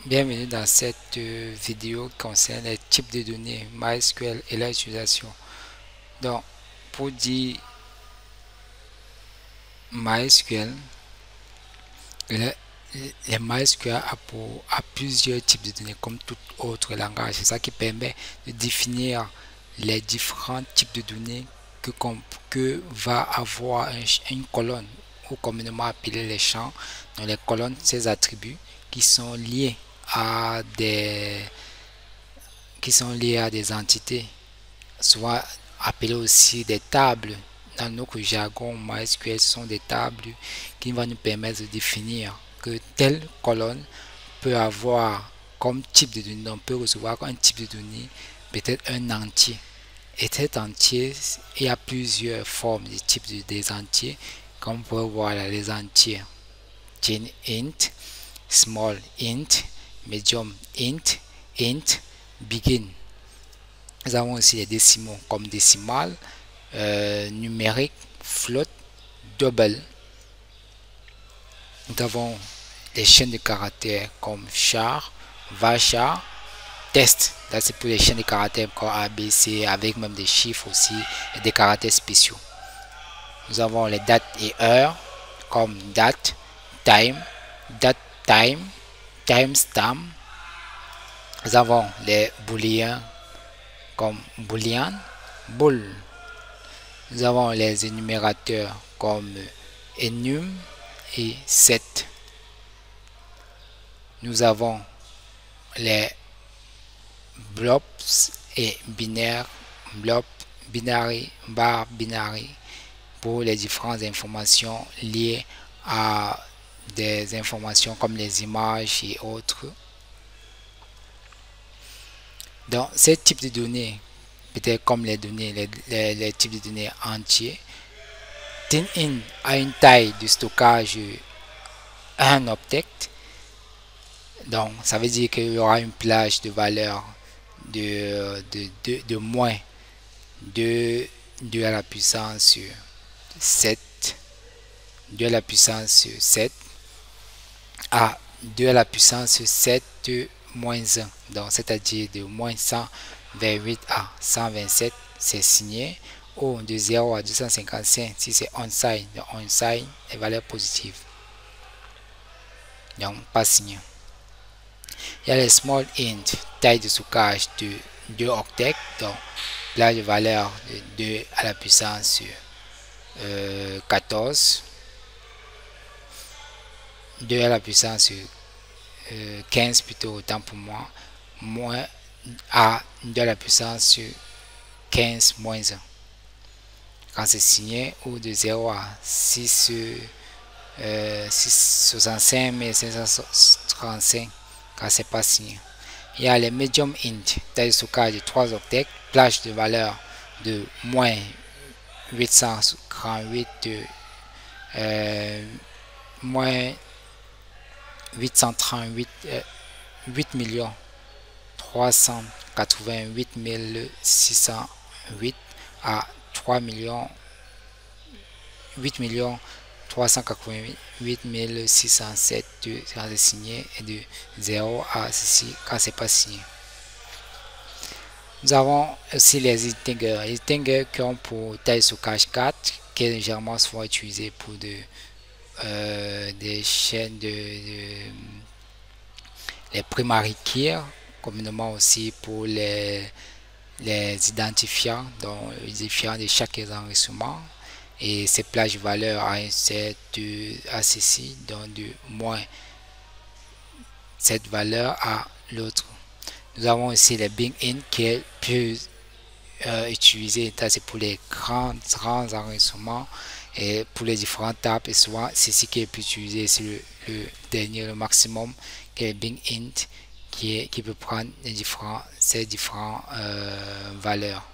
Bienvenue dans cette vidéo qui concerne les types de données MySQL et leur utilisation. Donc, pour dire MySQL, les MySQL a plusieurs types de données comme tout autre langage. C'est ça qui permet de définir les différents types de données que va avoir une colonne, ou communément appelé les champs. Dans les colonnes, ces attributs qui sont liés à des entités, souvent appelées aussi des tables. Dans notre jargon MySQL, ce sont des tables qui vont nous permettre de définir que telle colonne peut avoir comme type de données. On peut recevoir un type de données, peut-être un entier. Et cet entier, il y a plusieurs formes de types des entiers. Comme vous pouvez voir là, les entiers. Int, small int, medium int, begin. Nous avons aussi les décimaux comme décimal, numérique, float, double. Nous avons les chaînes de caractères comme char, varchar, test. Là, c'est pour les chaînes de caractères comme ABC, avec même des chiffres aussi et des caractères spéciaux. Nous avons les dates et heures comme date, time, timestamp. Nous avons les booléens comme boolean, bool. Nous avons les énumérateurs comme enum et set. Nous avons les blobs et binaires, blob, binary, bar, binary, pour les différentes informations liées à des informations comme les images et autres. Donc, ces types de données, peut-être comme les données, les types de données entiers, tin-in a une taille de stockage 1 octet. Donc, ça veut dire qu'il y aura une plage de valeur de moins 2 à la puissance 7, 2 à la puissance 7 à 2 à la puissance 7 moins 1. Donc, c'est-à-dire de moins 100 vers 8 à 127, c'est signé. Ou de 0 à 255, si c'est on-sign, donc on-sign est valeur positive. Donc, pas signé. Il y a les small int, taille de stockage de 2 octets, donc plage de valeur de 2 à la puissance 14, 2 à la puissance 15 plutôt, autant pour moi, moins à 2 à la puissance 15 moins 1. Quand c'est signé, ou de 0 à 6, 665 535 quand c'est pas signé. Il y a les medium int, taille de stockage de 3 octets, plage de valeur de moins 838, moins 838, 8 millions 388 608 à 3 millions 8 millions 388 607 quand c'est signé, et de 0 à ceci quand c'est pas signé. Nous avons aussi les integers. Les integers qui ont pour taille stockage 4, qui est légèrement souvent utilisé pour des chaînes les primary keys, communément aussi pour les identifiants, donc les identifiants de chaque enregistrement. Et ces plages de valeur à un set à ceci, donc de moins cette valeur à l'autre. Nous avons aussi le big in qui est plus utilisé, c'est pour les grands enregistrements et pour les différentes tables, et souvent c'est ce qui est plus utilisé, c'est le dernier, le maximum, qui est le big int qui peut prendre ces différentes valeurs.